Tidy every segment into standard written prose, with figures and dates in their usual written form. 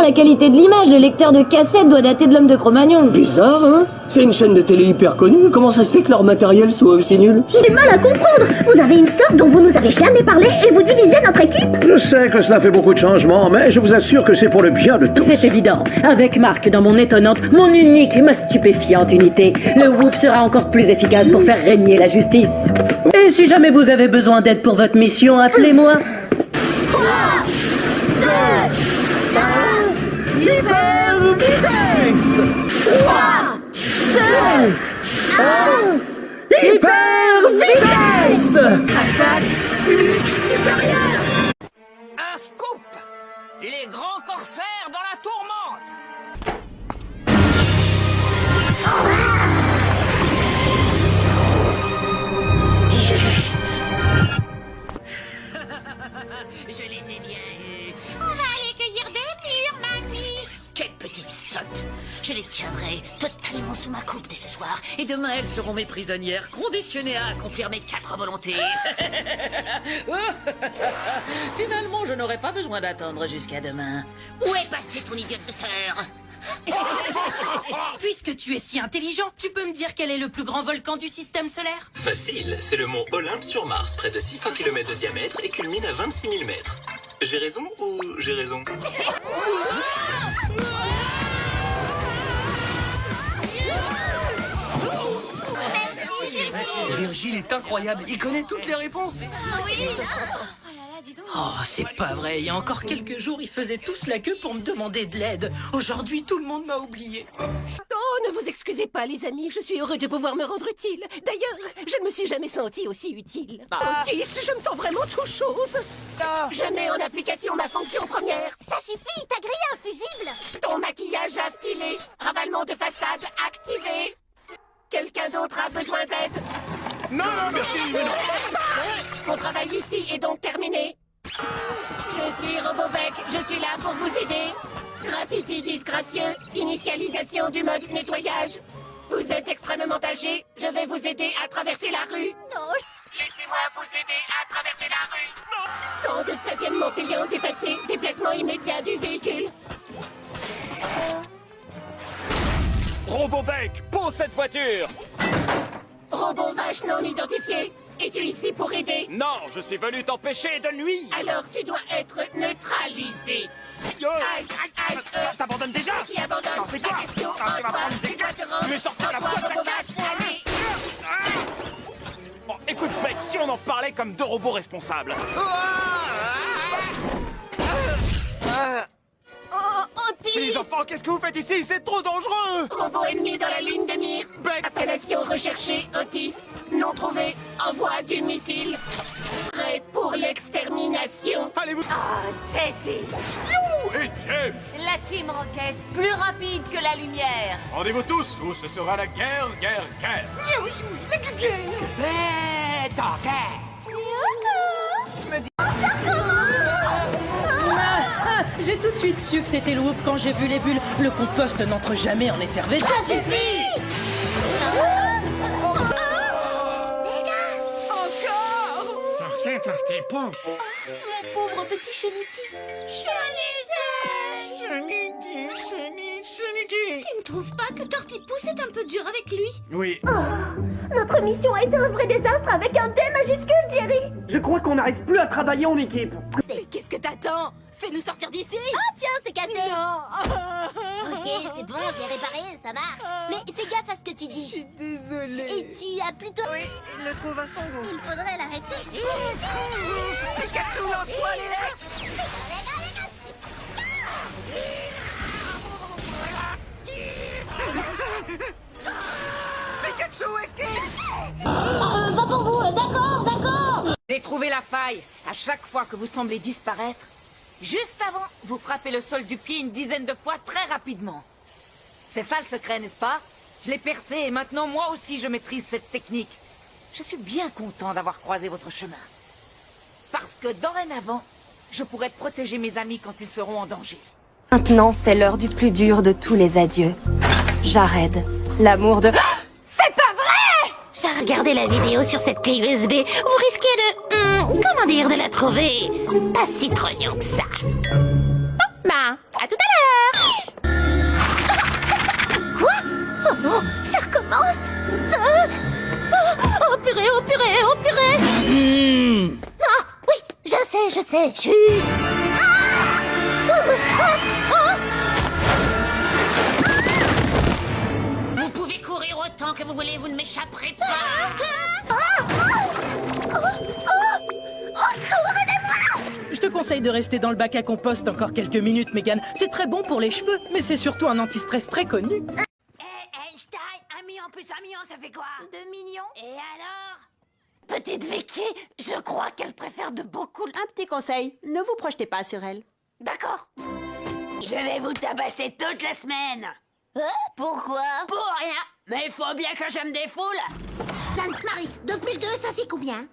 la qualité de l'image, le lecteur de cassette doit dater de l'homme de Cro-Magnon. Bizarre, hein? C'est une chaîne de télé hyper connue, comment ça se fait que leur matériel soit aussi nul? J'ai mal à comprendre. Vous avez une sœur dont vous nous avez jamais parlé et vous divisez notre équipe. Je sais que cela fait beaucoup de changements, mais je vous assure que c'est pour le bien de tous. C'est évident. Avec Marc dans mon étonnante, mon unique et ma stupéfiante unité, le Whoop sera encore plus efficace pour faire régner la justice. Et si jamais vous avez besoin d'aide pour votre mission, appelez-moi. Un scoop! Les grands corsaires dans la tourmente! Je les ai bien eus. On va aller cueillir des mûres, mamie. Quelle petite sotte. Je les tiendrai totalement sous ma coupe dès ce soir. Et demain, elles seront mes prisonnières, conditionnées à accomplir mes 4 volontés. Finalement, je n'aurai pas besoin d'attendre jusqu'à demain. Où est passée ton idiote de sœur? Puisque tu es si intelligent, tu peux me dire quel est le plus grand volcan du système solaire? Facile, c'est le mont Olympe sur Mars, près de 600 km de diamètre et culmine à 26 000 mètres. J'ai raison ou j'ai raison? Virgile est incroyable, il connaît toutes les réponses. Oh, c'est pas vrai, il y a encore quelques jours, ils faisaient tous la queue pour me demander de l'aide. Aujourd'hui, tout le monde m'a oublié. Oh, ne vous excusez pas, les amis, je suis heureux de pouvoir me rendre utile. D'ailleurs, je ne me suis jamais senti aussi utile. Otis, je me sens vraiment tout chose. Je mets en application ma fonction première. Ça suffit, t'as grillé un fusible. Ton maquillage affilé, ravalement de façade activé. Quelqu'un d'autre a besoin d'aide? Non, merci, mais non. Mon travail ici est donc terminé. Je suis Robobec, je suis là pour vous aider. Graffiti disgracieux, initialisation du mode nettoyage. Vous êtes extrêmement âgé, je vais vous aider à traverser la rue. Non. Laissez-moi vous aider à traverser la rue. Temps de stationnement payant dépassé, déplacement immédiat du véhicule. Robobec, pose cette voiture. Robot vache non identifié, es-tu ici pour aider? Non, je suis venu t'empêcher de nuire. Alors tu dois être neutralisé. T'abandonnes déjà? Qui abandonne? Non, c'est toi. Action, Non, tu vas prendre des dois te rendre. Mais sortir la Toi, voix de robot la vache, allez. Bon, écoute, Beck, si on en parlait comme deux robots responsables. Oh, Otis! Les enfants, qu'est-ce que vous faites ici? C'est trop dangereux! Robot ennemi dans la ligne de mire. Appellation recherchée, Otis. Non trouvé. Envoi du missile. Prêt pour l'extermination. Allez-vous... Jessie! Et James! La Team Rocket, plus rapide que la lumière! Rendez-vous tous ou ce sera la guerre. J'ai tout de suite su que c'était le Whoop quand j'ai vu les bulles. Le compost n'entre jamais en effervescence. Ça suffit. Mon pauvre petit Chenity. Tu ne trouves pas que Tortipousse est un peu dur avec lui? Oui. Notre mission a été un vrai désastre avec un D majuscule, Jerry. Je crois qu'on n'arrive plus à travailler en équipe. Mais qu'est-ce que t'attends? Fais-nous sortir d'ici! Oh tiens, c'est cassé. Non! Ok, c'est bon, je l'ai réparé, ça marche. Mais fais gaffe à ce que tu dis. Je suis désolée. Et tu as plutôt... Oui, il le trouve à son goût. Il faudrait l'arrêter. Pikachu, lance-toi, les lettres. Pikachu, esquive. Pas pour vous, d'accord. J'ai trouvé la faille. À chaque fois que vous semblez disparaître, juste avant, vous frappez le sol du pied une dizaine de fois très rapidement. C'est ça le secret, n'est-ce pas? Je l'ai percé et maintenant moi aussi je maîtrise cette technique. Je suis bien content d'avoir croisé votre chemin. Parce que dorénavant, je pourrai protéger mes amis quand ils seront en danger. Maintenant, c'est l'heure du plus dur de tous les adieux. Jared, l'amour de... C'est pas vrai! Regardez la vidéo sur cette clé USB. Vous risquez de... comment dire, de la trouver pas si trognant que ça. Bah, À tout à l'heure. Quoi? Oh non, ça recommence. Oh purée, oh purée, oh purée. Ah, oui, je sais, chut. Vous pouvez courir autant que vous voulez, vous ne m'échapperez pas. Je te conseille de rester dans le bac à compost encore quelques minutes, Megan. C'est très bon pour les cheveux, mais c'est surtout un anti-stress très connu. Einstein, 1 million plus 1 million, ça fait quoi? 2 millions. Et alors? Petite Vicky, je crois qu'elle préfère de beaucoup... Un petit conseil, ne vous projetez pas sur elle. D'accord. Je vais vous tabasser toute la semaine. Pourquoi? Pour rien. Mais il faut bien que je me défoule. Sainte Marie, 2 plus 2, ça fait combien?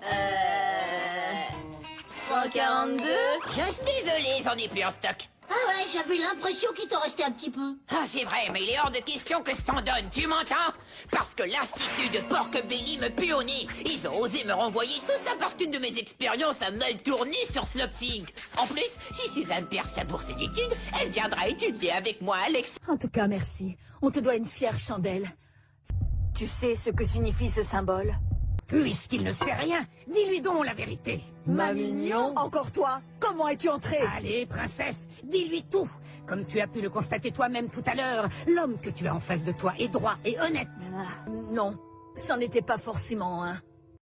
142. Je suis désolée, j'en ai plus en stock. Ah ouais, j'avais l'impression qu'il t'en restait un petit peu. Ah, c'est vrai, mais il est hors de question que je t'en donne, tu m'entends? Parce que l'Institut de Porc-Belly me pue au nez. Ils ont osé me renvoyer tout ça parce qu'une de mes expériences a mal tourné sur Slopsing. En plus, si Suzanne perd sa bourse d'études, elle viendra étudier avec moi à En tout cas, merci. On te doit une fière chandelle. Tu sais ce que signifie ce symbole? Puisqu'il ne sait rien, dis-lui donc la vérité. Ma mignon. Encore toi? Comment es-tu entrée? Allez, princesse, dis-lui tout. Comme tu as pu le constater toi-même tout à l'heure, l'homme que tu as en face de toi est droit et honnête. Non, c'en était pas forcément un.